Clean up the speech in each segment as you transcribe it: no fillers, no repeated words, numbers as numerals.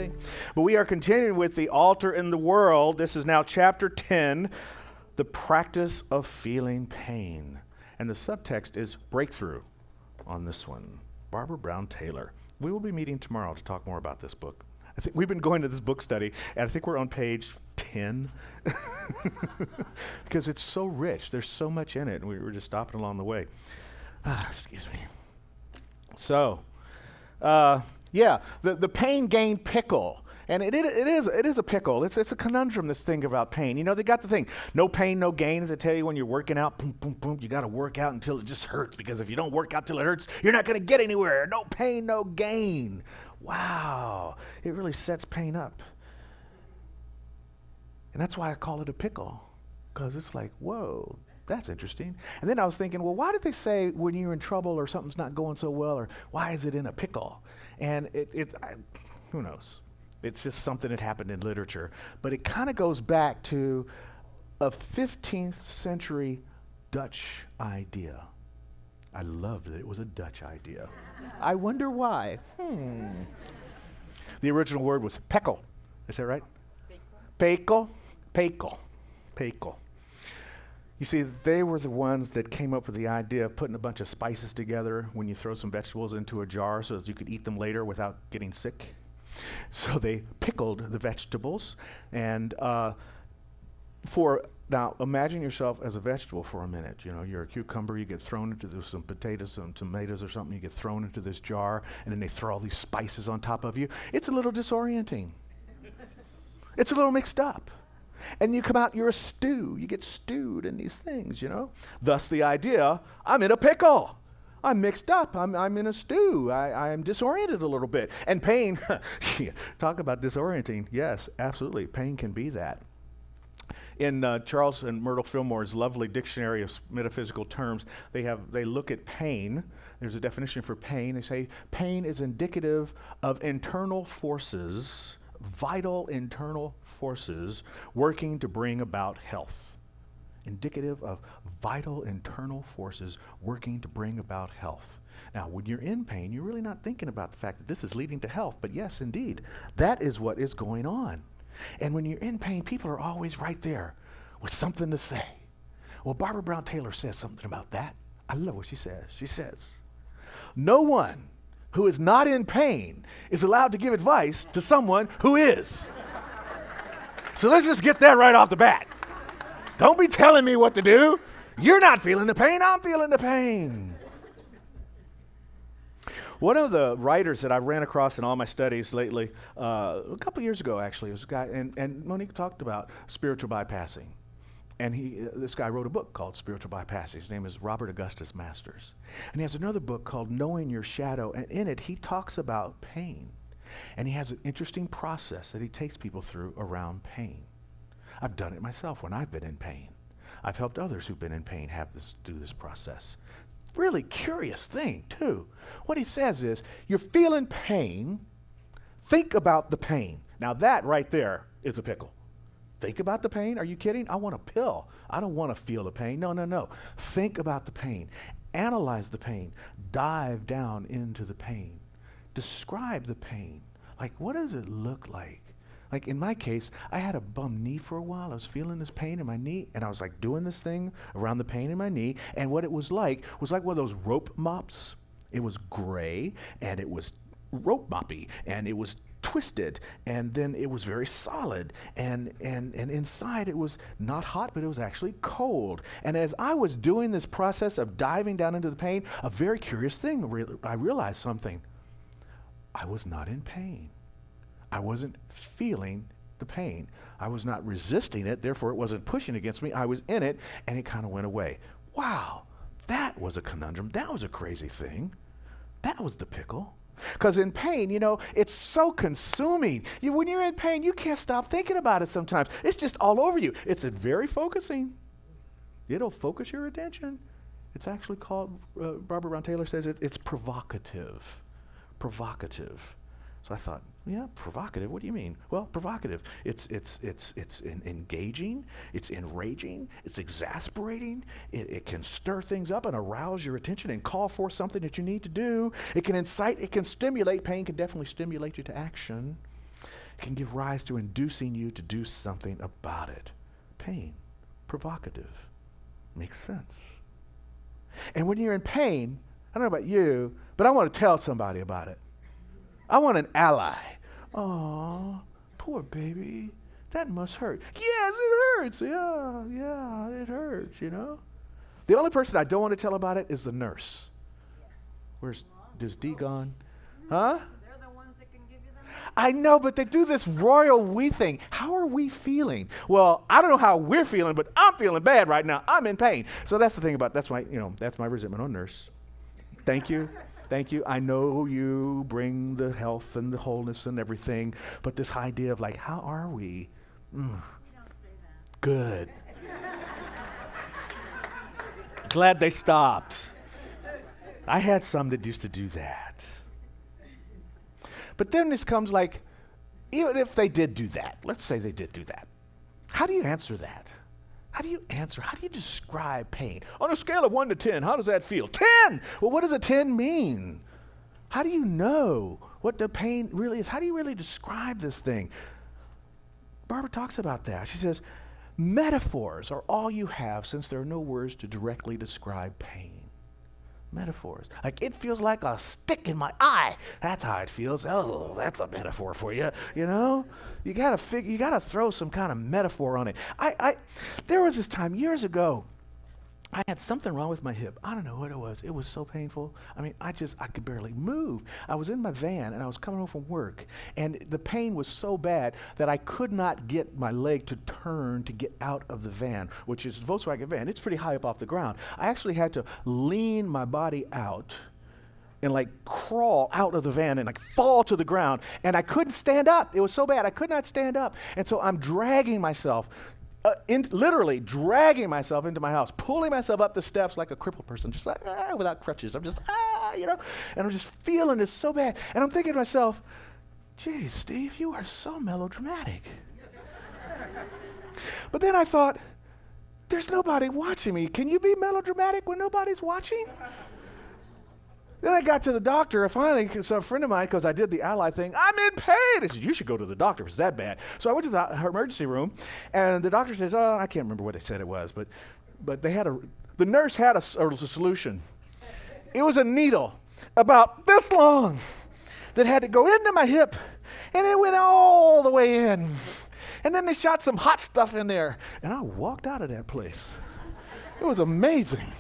lately. But we are continuing with the altar in the world. This is now chapter 10, the practice of feeling pain. And the subtext is breakthrough on this one. Barbara Brown Taylor. We will be meeting tomorrow to talk more about this book. I think we've been going to this book study, and I think we're on page 10 because it's so rich. There's so much in it, and we were just stopping along the way. Excuse me. So, the pain gain pickle. And it is a pickle. It's a conundrum, this thing about pain. You know, they got the thing, no pain, no gain. As they tell you when you're working out, boom, boom, boom, you got to work out until it just hurts, because if you don't work out till it hurts, you're not going to get anywhere. No pain, no gain. Wow. It really sets pain up. And that's why I call it a pickle, because it's like, whoa, that's interesting. And then I was thinking, well, why did they say when you're in trouble or something's not going so well, or why is it in a pickle? And who knows? It's just something that happened in literature. But it kind of goes back to a 15th century Dutch idea. I loved that it was a Dutch idea. I wonder why. The original word was pekel. Is that right? Pickle. Pickle. You see, they were the ones that came up with the idea of putting a bunch of spices together when you throw some vegetables into a jar so that you could eat them later without getting sick. So they pickled the vegetables, and now imagine yourself as a vegetable for a minute. You know, you're a cucumber, you get thrown into some potatoes, some tomatoes or something, you get thrown into this jar, and then they throw all these spices on top of you. It's a little disorienting. It's a little mixed up. And you come out, you're a stew. You get stewed in these things, you know. Thus the idea, I'm in a pickle. I'm mixed up. I'm in a stew. I'm disoriented a little bit. And pain, talk about disorienting. Yes, absolutely. Pain can be that. In Charles and Myrtle Fillmore's lovely dictionary of metaphysical terms, they look at pain. There's a definition for pain. They say pain is indicative of internal forces, vital internal forces working to bring about health. Indicative of vital internal forces working to bring about health. Now, when you're in pain, you're really not thinking about the fact that this is leading to health, but yes, indeed, that is what is going on. And when you're in pain, people are always right there with something to say. Well, Barbara Brown Taylor says something about that. I love what she says. She says, no one who is not in pain is allowed to give advice to someone who is. So let's just get that right off the bat. Don't be telling me what to do. You're not feeling the pain, I'm feeling the pain. One of the writers that I ran across in all my studies lately, a couple years ago actually, was a guy, and Monique talked about spiritual bypassing. And this guy wrote a book called Spiritual Bypassing. His name is Robert Augustus Masters. And he has another book called Knowing Your Shadow, and in it he talks about pain. And he has an interesting process that he takes people through around pain. I've done it myself when I've been in pain. I've helped others who've been in pain do this process. Really curious thing, too. What he says is, you're feeling pain, think about the pain. Now that right there is a pickle. Think about the pain? Are you kidding? I want a pill. I don't want to feel the pain. No. Think about the pain. Analyze the pain. Dive down into the pain. Describe the pain. Like, what does it look like? Like in my case, I had a bum knee for a while. I was feeling this pain in my knee, and I was like doing this thing around the pain in my knee, and what it was like one of those rope mops. It was gray, and it was rope moppy, and it was twisted, and then it was very solid, and inside it was not hot, but it was actually cold. And as I was doing this process of diving down into the pain, a very curious thing, I realized something. I was not in pain. I wasn't feeling the pain. I was not resisting it, therefore it wasn't pushing against me. I was in it, and it kind of went away. Wow, that was a conundrum. That was a crazy thing. That was the pickle. Because in pain, you know, it's so consuming. When you're in pain, you can't stop thinking about it sometimes. It's just all over you. It's very focusing. It'll focus your attention. It's actually called, Barbara Brown Taylor says it's provocative. Provocative. So I thought, yeah, provocative. What do you mean? Well, provocative. It's engaging. It's enraging. It's exasperating. It can stir things up and arouse your attention and call for something that you need to do. It can incite. It can stimulate. Pain can definitely stimulate you to action. can give rise to inducing you to do something about it. Pain, provocative, makes sense. And when you're in pain, I don't know about you, but I want to tell somebody about it. I want an ally. Oh, poor baby. That must hurt. Yes, it hurts. Yeah, it hurts, you know. The only person I don't want to tell about it is the nurse. Does D gone? Huh? They're the ones that can give you them. I know, but they do this royal we thing. How are we feeling? Well, I don't know how we're feeling, but I'm feeling bad right now. I'm in pain. So that's the thing about, that's my resentment on nurse. Thank you. Thank you. I know you bring the health and the wholeness and everything, but this idea of like, how are we? You don't say that. Good. Glad they stopped. I had some that used to do that. But then this comes like, even if they did do that, let's say they did do that, how do you answer that? How do you describe pain? On a scale of 1 to 10, how does that feel? 10! Well, what does a 10 mean? How do you know what the pain really is? How do you really describe this thing? Barbara talks about that. She says, metaphors are all you have since there are no words to directly describe pain. Metaphors. Like, it feels like a stick in my eye. That's how it feels. Oh, that's a metaphor for you, you know? You gotta throw some kind of metaphor on it. There was this time years ago, I had something wrong with my hip. I don't know what it was. It was so painful. I mean, I could barely move. I was in my van and I was coming home from work, and the pain was so bad that I could not get my leg to turn to get out of the van, which is a Volkswagen van. It's pretty high up off the ground. I actually had to lean my body out and like crawl out of the van and like fall to the ground, and I couldn't stand up. It was so bad. I could not stand up. And so I'm dragging myself literally dragging myself into my house, pulling myself up the steps like a crippled person, just like, without crutches. I'm just, and I'm just feeling this so bad. And I'm thinking to myself, geez, Steve, you are so melodramatic. But then I thought, there's nobody watching me. Can you be melodramatic when nobody's watching? Then I got to the doctor, and finally, so a friend of mine, because I did the ally thing, I'm in pain. He said, you should go to the doctor if it's that bad. So I went to her emergency room, and the doctor says, oh, I can't remember what they said it was, but the nurse had a solution. It was a needle about this long that had to go into my hip, and it went all the way in. And then they shot some hot stuff in there, and I walked out of that place. It was amazing.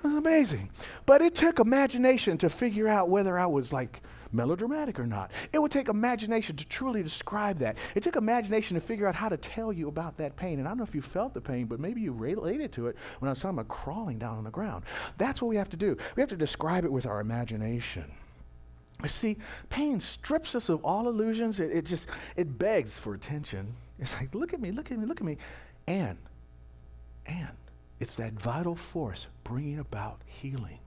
It was amazing. But it took imagination to figure out whether I was like melodramatic or not. It would take imagination to truly describe that. It took imagination to figure out how to tell you about that pain. And I don't know if you felt the pain, but maybe you related to it when I was talking about crawling down on the ground. That's what we have to do. We have to describe it with our imagination. You see, pain strips us of all illusions. It begs for attention. It's like, look at me, look at me, look at me. And it's that vital force bringing about healing.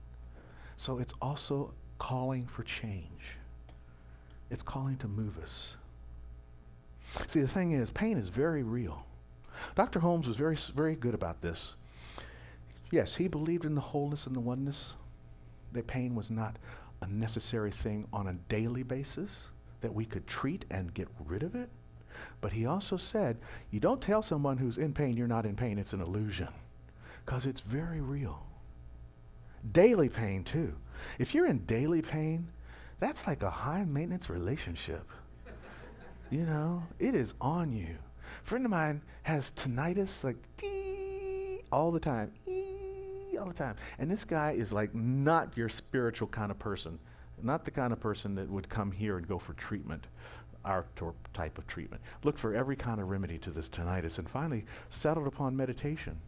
So it's also calling for change. It's calling to move us. See, the thing is, pain is very real. Dr. Holmes was very, very good about this. Yes, he believed in the wholeness and the oneness, that pain was not a necessary thing on a daily basis, that we could treat and get rid of it. But he also said, you don't tell someone who's in pain you're not in pain, it's an illusion. Because it's very real. Daily pain, too. If you're in daily pain, that's like a high-maintenance relationship. You know, it is on you. A friend of mine has tinnitus, like, all the time. All the time. And this guy is like not your spiritual kind of person. Not the kind of person that would come here and go for treatment, our type of treatment. Looked for every kind of remedy to this tinnitus and finally settled upon meditation.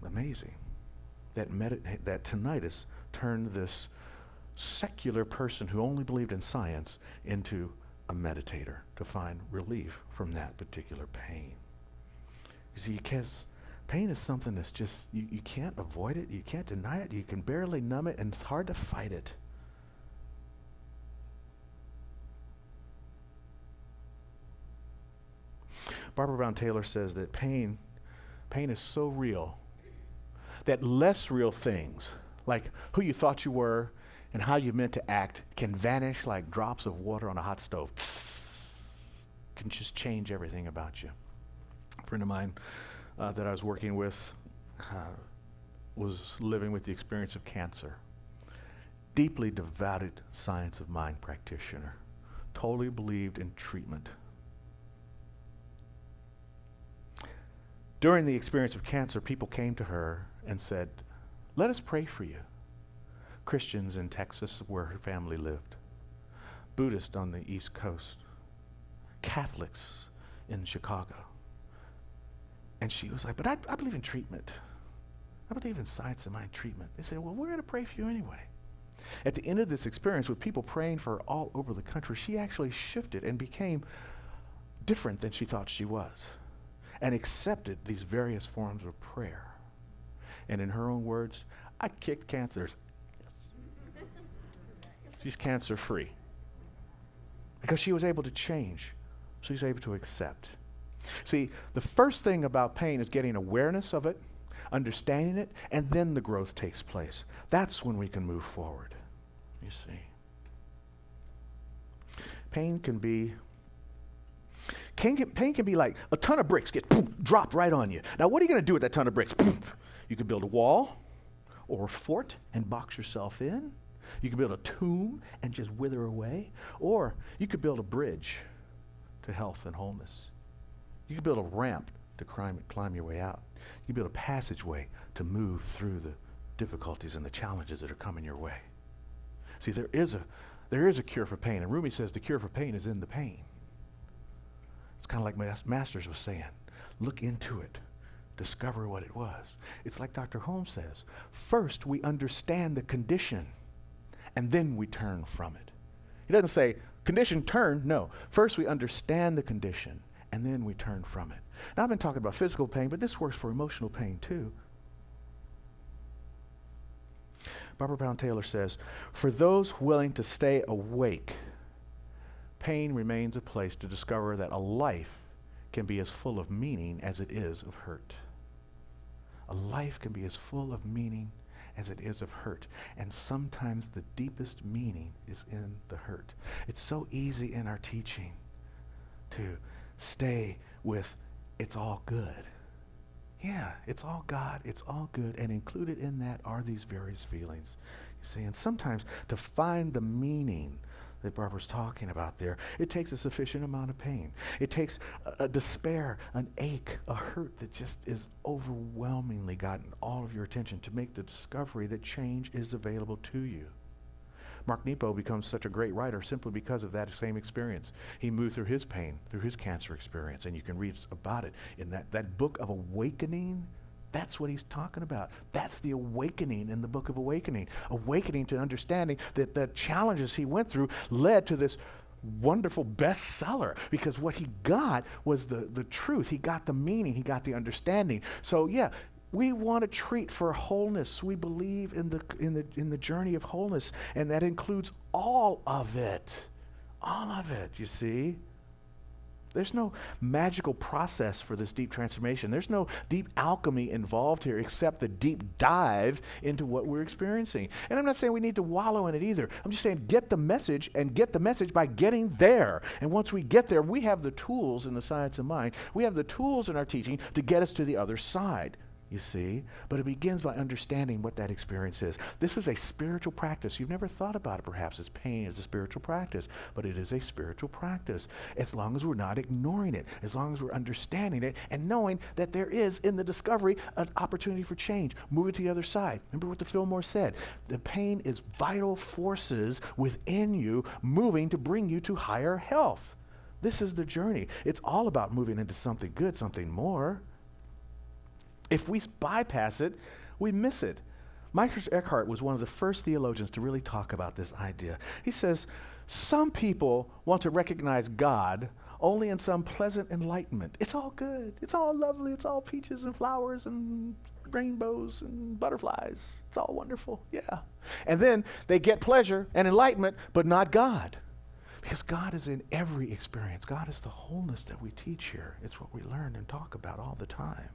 Amazing. That tinnitus turned this secular person who only believed in science into a meditator to find relief from that particular pain. You see, pain is something that's just, you can't avoid it, you can't deny it, you can barely numb it, and it's hard to fight it. Barbara Brown Taylor says that pain is so real that less real things, like who you thought you were and how you meant to act can vanish like drops of water on a hot stove. Can just change everything about you. A friend of mine that I was working with was living with the experience of cancer. Deeply devoted science of mind practitioner. Totally believed in treatment. During the experience of cancer, people came to her and said, "Let us pray for you." Christians in Texas, where her family lived. Buddhists on the East Coast. Catholics in Chicago. And she was like, "But I believe in treatment. I believe in science of mind treatment." They said, "Well, we're going to pray for you anyway." At the end of this experience, with people praying for her all over the country, she actually shifted and became different than she thought she was, and accepted these various forms of prayer. And in her own words, "I kicked cancer's." She's cancer free. Because she was able to change. She was able to accept. See, the first thing about pain is getting awareness of it, understanding it, and then the growth takes place. That's when we can move forward, you see. Pain can be like a ton of bricks get dropped right on you. Now, what are you going to do with that ton of bricks? You could build a wall or a fort and box yourself in. You could build a tomb and just wither away. Or you could build a bridge to health and wholeness. You could build a ramp to climb your way out. You could build a passageway to move through the difficulties and the challenges that are coming your way. See, there is a cure for pain. And Rumi says the cure for pain is in the pain. It's kind of like my Masters was saying. Look into it. Discover what it was. It's like Dr. Holmes says. First, we understand the condition, and then we turn from it. He doesn't say, condition, turn. No. First, we understand the condition, and then we turn from it. Now, I've been talking about physical pain, but this works for emotional pain, too. Barbara Pound Taylor says, for those willing to stay awake, pain remains a place to discover that a life can be as full of meaning as it is of hurt. A life can be as full of meaning as it is of hurt. And sometimes the deepest meaning is in the hurt. It's so easy in our teaching to stay with, it's all good. Yeah, it's all God, it's all good, and included in that are these various feelings. You see, and sometimes to find the meaning that Barbara's talking about there, it takes a sufficient amount of pain. It takes a despair, an ache, a hurt that just is overwhelmingly gotten all of your attention to make the discovery that change is available to you. Mark Nepo becomes such a great writer simply because of that same experience. He moved through his pain, through his cancer experience, and you can read about it in that book of awakening. That's what he's talking about. That's the awakening in the book of Awakening. Awakening to understanding that the challenges he went through led to this wonderful bestseller, because what he got was the truth. He got the meaning. He got the understanding. So yeah, we want to treat for wholeness. We believe in the journey of wholeness, and that includes all of it. All of it, you see. There's no magical process for this deep transformation. There's no deep alchemy involved here except the deep dive into what we're experiencing. And I'm not saying we need to wallow in it either. I'm just saying get the message, and get the message by getting there. And once we get there, we have the tools in the science of mind. We have the tools in our teaching to get us to the other side. You see, but it begins by understanding what that experience is. This is a spiritual practice. You've never thought about it perhaps as pain as a spiritual practice, but it is a spiritual practice as long as we're not ignoring it, as long as we're understanding it and knowing that there is in the discovery an opportunity for change, moving to the other side. Remember what the Fillmore said, the pain is vital forces within you moving to bring you to higher health. This is the journey. It's all about moving into something good, something more. If we bypass it, we miss it. Michael Eckhart was one of the first theologians to really talk about this idea. He says, some people want to recognize God only in some pleasant enlightenment. It's all good. It's all lovely. It's all peaches and flowers and rainbows and butterflies. It's all wonderful. Yeah. And then they get pleasure and enlightenment, but not God. Because God is in every experience. God is the wholeness that we teach here. It's what we learn and talk about all the time.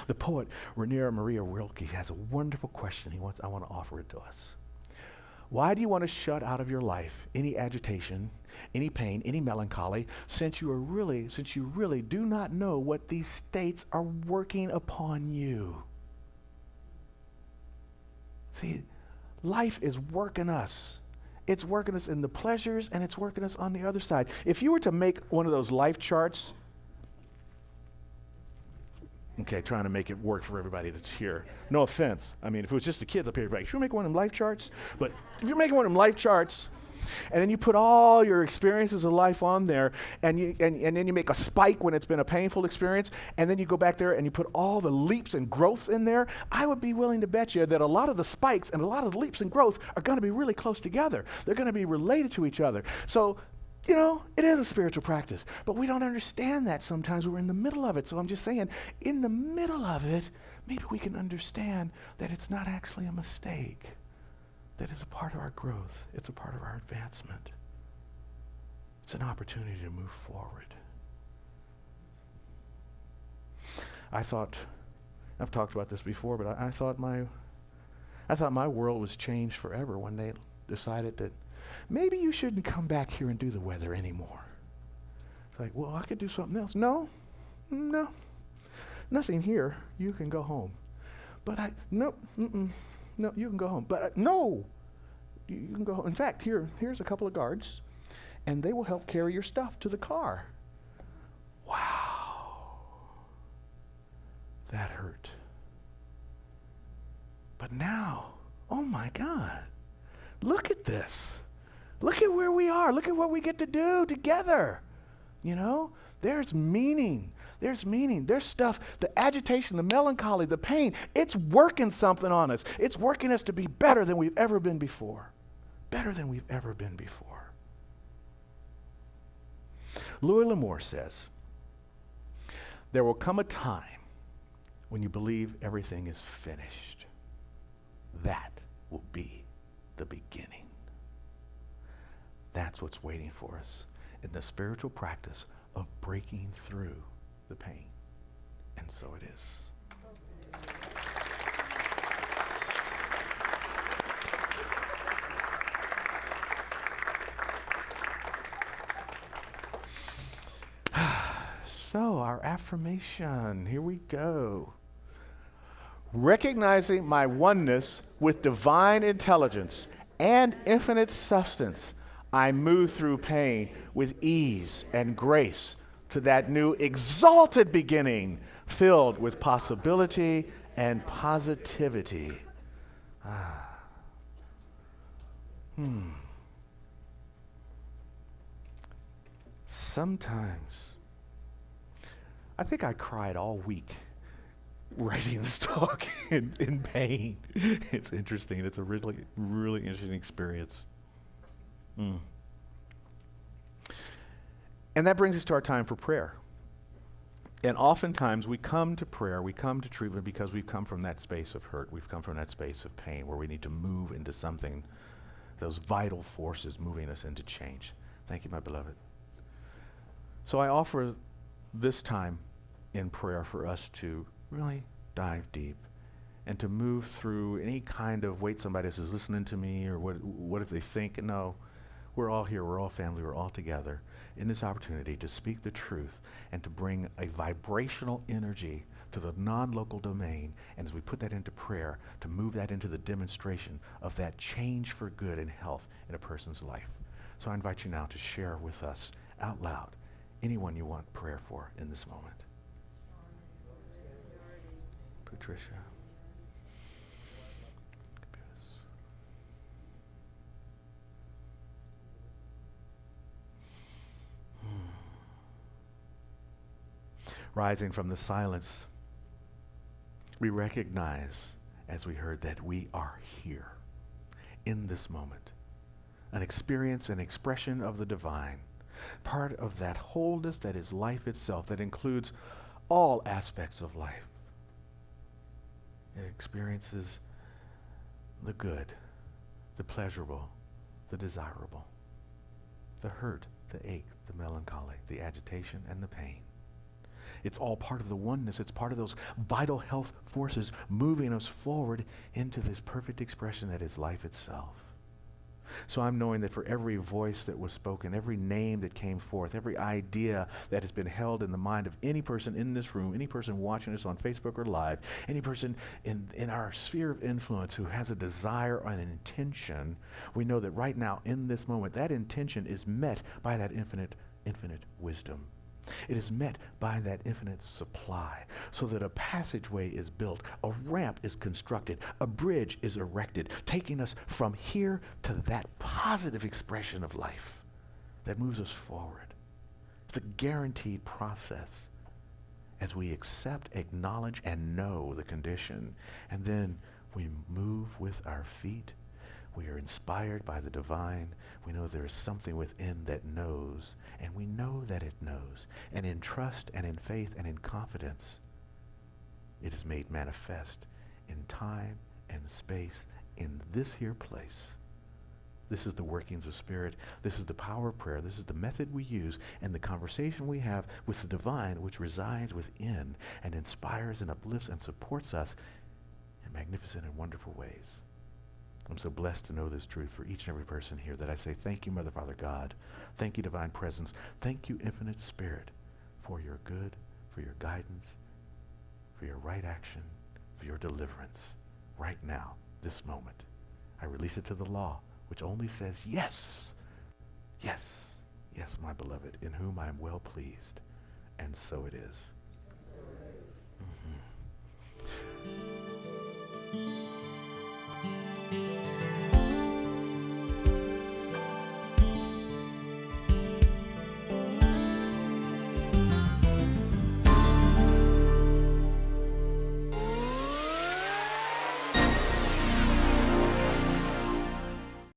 The poet Rainier Maria Rilke has a wonderful question I want to offer it to us. Why do you want to shut out of your life any agitation, any pain, any melancholy, since you really do not know what these states are working upon you? See, life is working us. It's working us in the pleasures, and it's working us on the other side. If you were to make one of those life charts, okay, trying to make it work for everybody that's here. No offense. I mean, if it was just the kids up here, like, should we make one of them life charts? But if you're making one of them life charts, and then you put all your experiences of life on there, and then you make a spike when it's been a painful experience, and then you go back there and you put all the leaps and growths in there, I would be willing to bet you that a lot of the spikes and a lot of the leaps and growth are going to be really close together. They're going to be related to each other. So, you know, it is a spiritual practice, but we don't understand that sometimes. We're in the middle of it. So I'm just saying, in the middle of it, maybe we can understand that it's not actually a mistake. That is a part of our growth. It's a part of our advancement. It's an opportunity to move forward. I've talked about this before, but I thought my world was changed forever when they decided that maybe you shouldn't come back here and do the weather anymore. It's like, well, I could do something else. No, nothing here. You can go home. But no, you can go home. But no, you can go home. In fact, here's a couple of guards, and they will help carry your stuff to the car. Wow. That hurt. But now, oh my God, look at this. Look at where we are. Look at what we get to do together. You know, there's meaning. There's meaning. There's stuff, the agitation, the melancholy, the pain. It's working something on us. It's working us to be better than we've ever been before. Better than we've ever been before. Louis L'Amour says, there will come a time when you believe everything is finished. That will be the beginning. That's what's waiting for us in the spiritual practice of breaking through the pain. And so it is. So, our affirmation, here we go. Recognizing my oneness with divine intelligence and infinite substance, I move through pain with ease and grace to that new exalted beginning filled with possibility and positivity. Sometimes, I think I cried all week writing this talk in pain. It's interesting. It's a really, really interesting experience. And that brings us to our time for prayer. And oftentimes we come to prayer, we come to treatment because we've come from that space of hurt. We've come from that space of pain where we need to move into something, those vital forces moving us into change. Thank you, my beloved. So I offer this time in prayer for us to really dive deep and to move through any kind of, wait, somebody else is listening to me, or what if they think? No, we're all here, we're all family, we're all together in this opportunity to speak the truth and to bring a vibrational energy to the non-local domain, and as we put that into prayer, to move that into the demonstration of that change for good and health in a person's life. So I invite you now to share with us out loud anyone you want prayer for in this moment. Patricia. Rising from the silence, we recognize, as we heard, that we are here in this moment. An experience, an expression of the divine, part of that wholeness that is life itself, that includes all aspects of life. It experiences the good, the pleasurable, the desirable, the hurt, the ache, the melancholy, the agitation, and the pain. It's all part of the oneness. It's part of those vital health forces moving us forward into this perfect expression that is life itself. So I'm knowing that for every voice that was spoken, every name that came forth, every idea that has been held in the mind of any person in this room, any person watching us on Facebook or live, any person in our sphere of influence who has a desire or an intention, we know that right now in this moment, that intention is met by that infinite wisdom. It is met by that infinite supply, so that a passageway is built, a ramp is constructed, a bridge is erected, taking us from here to that positive expression of life that moves us forward. It's a guaranteed process as we accept, acknowledge, and know the condition, and then we move with our feet. We are inspired by the divine. We know there is something within that knows, and we know that it knows. And in trust and in faith and in confidence, it is made manifest in time and space in this here place. This is the workings of Spirit. This is the power of prayer. This is the method we use and the conversation we have with the divine, which resides within and inspires and uplifts and supports us in magnificent and wonderful ways. I'm so blessed to know this truth for each and every person here, that I say thank you, Mother, Father, God. Thank you, Divine Presence. Thank you, Infinite Spirit, for your good, for your guidance, for your right action, for your deliverance right now, this moment. I release it to the law, which only says yes, yes, yes, my beloved, in whom I am well pleased. And so it is.